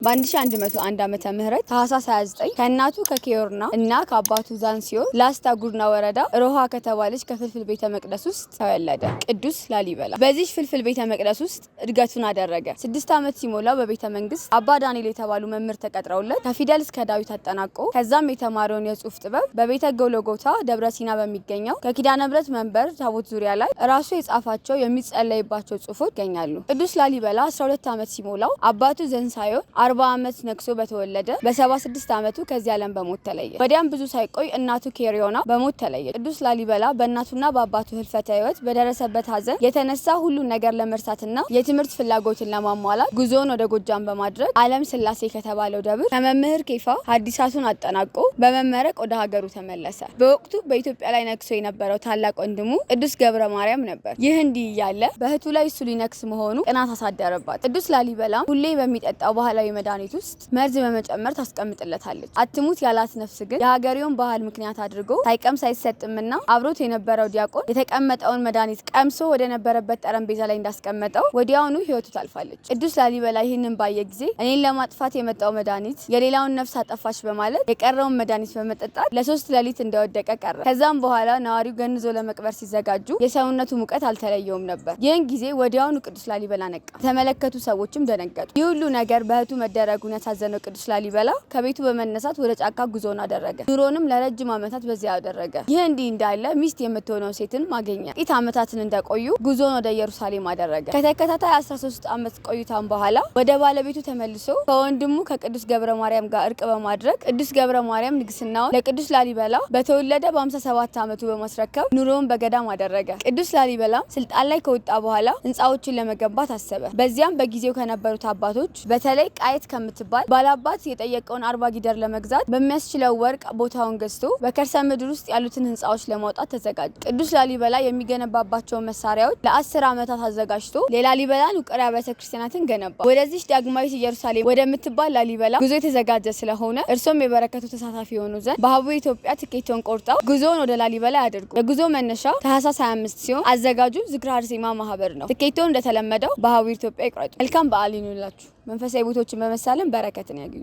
በ1101 ዓመተ ምህረት ታህሳስ 29 ከእናቱ ከኬዮርና እና ከአባቱ ዛንሲዮር ላስታ ጉርና ወረዳ ሮሃ ከተባለች ከፍልፍል ቤተ መቅደስ ውስጥ ተወለደ። ቅዱስ ላሊበላ በዚህ ፍልፍል ቤተ መቅደስ ውስጥ እድገቱን አደረገ። 6 ዓመት ሲሞላው በቤተ መንግስት አባ ዳንኤል የተባሉ መምህር ተቀጥረውለት ከፊደል እስከ ዳዊት አጠናቆ ከዛም የተማረውን የጽሑፍ ጥበብ በቤተ ጎልጎታ ደብረ ሲና በሚገኘው ከኪዳነ ምሕረት መንበር ታቦት ዙሪያ ላይ ራሱ የጻፋቸው የሚጸለይባቸው ጽሑፎች ይገኛሉ። ቅዱስ ላሊበላ 12 ዓመት ሲሞላው አባቱ ዘንሳዮር 40 ዓመት ነክሶ በተወለደ በ76 ዓመቱ ከዚህ ዓለም በሞት ተለየ። ወዲያም ብዙ ሳይቆይ እናቱ ኬሪዮና በሞት ተለየ። ቅዱስ ላሊበላ በእናቱና በአባቱ ህልፈተ ህይወት በደረሰበት ሐዘን የተነሳ ሁሉን ነገር ለመርሳትና የትምህርት ፍላጎትን ለማሟላት ጉዞውን ወደ ጎጃም በማድረግ ዓለም ስላሴ ከተባለው ደብር ከመምህር ኬፋ ሐዲሳቱን አጠናቆ በመመረቅ ወደ ሀገሩ ተመለሰ። በወቅቱ በኢትዮጵያ ላይ ነክሶ የነበረው ታላቅ ወንድሙ ቅዱስ ገብረ ማርያም ነበር። ይህ እንዲህ እያለ በእህቱ ላይ እሱ ሊነክስ መሆኑ ቅናት አሳደረባት። ቅዱስ ላሊበላ ሁሌ በሚጠጣው ባህላዊ መድኃኒት ውስጥ መርዝ በመጨመር ታስቀምጥለታለች። አትሙት ያላት ነፍስ ግን የሀገሬውን ባህል ምክንያት አድርጎ ሳይቀምስ አይሰጥምና አብሮት የነበረው ዲያቆን የተቀመጠውን መድኃኒት ቀምሶ ወደ ነበረበት ጠረጴዛ ላይ እንዳስቀመጠው ወዲያውኑ ህይወቱ ታልፋለች። ቅዱስ ላሊበላ ይህንን ባየ ጊዜ እኔን ለማጥፋት የመጣው መድኃኒት የሌላውን ነፍስ አጠፋች በማለት የቀረውን መድኃኒት በመጠጣት ለ3 ሌሊት እንደወደቀ ቀረ። ከዛም በኋላ ነዋሪው ገንዞ ለመቅበር ሲዘጋጁ የሰውነቱ ሙቀት አልተለየውም ነበር። ይህን ጊዜ ወዲያውኑ ቅዱስ ላሊበላ ነቃ። የተመለከቱ ሰዎችም ደነገጡ። ይህ ሁሉ ነገር በእህቱ መደረጉን ያሳዘነው ቅዱስ ላሊበላ ከቤቱ በመነሳት ወደ ጫካ ጉዞውን አደረገ። ኑሮንም ለረጅም ዓመታት በዚያ አደረገ። ይህ እንዲህ እንዳለ ሚስት የምትሆነው ሴትን ማገኘ። ጥቂት ዓመታትን እንደቆዩ ጉዞውን ወደ ኢየሩሳሌም አደረገ። ከተከታታይ 13 ዓመት ቆይታም በኋላ ወደ ባለቤቱ ተመልሶ ከወንድሙ ከቅዱስ ገብረ ማርያም ጋር እርቅ በማድረግ ቅዱስ ገብረ ማርያም ንግስናውን ለቅዱስ ላሊበላ በተወለደ በ57 ዓመቱ በማስረከብ ኑሮውን በገዳም አደረገ። ቅዱስ ላሊበላ ስልጣን ላይ ከወጣ በኋላ ህንጻዎችን ለመገንባት አሰበ። በዚያም በጊዜው ከነበሩት አባቶች በተለይ ቃየት ከምትባል ባላባት የጠየቀውን 40 ጊደር ለመግዛት በሚያስችለው ወርቅ ቦታውን ገዝቶ በከርሰ ምድር ውስጥ ያሉትን ህንጻዎች ለማውጣት ተዘጋጀ። ቅዱስ ላሊበላ የሚገነባባቸው መሳሪያዎች ለ10 ዓመታት አዘጋጅቶ የላሊበላን ውቅር አብያተ ክርስቲያናትን ገነባ። ወደዚህ ዳግማዊት ኢየሩሳሌም ወደምትባል ላሊበላ ጉዞ የተዘጋጀ ስለሆነ እርሶም የበረከቱ ተሳታፊ የሆኑ ዘንድ በሀቡረ ኢትዮጵያ ትኬቶን ቆርጠው ጉዞውን ወደ ላሊበላ ያድርጉ። የጉዞ መነሻ ታህሳስ 25 ሲሆን አዘጋጁ ዝክረ አርሴማ ማህበር ነው። ትኬቶን እንደተለመደው በሀቡረ ኢትዮጵያ ይቆርጡ። መልካም በዓል ይሁንላችሁ። መንፈሳዊ ቦታዎችን በመሳለም በረከትን ያግኙ።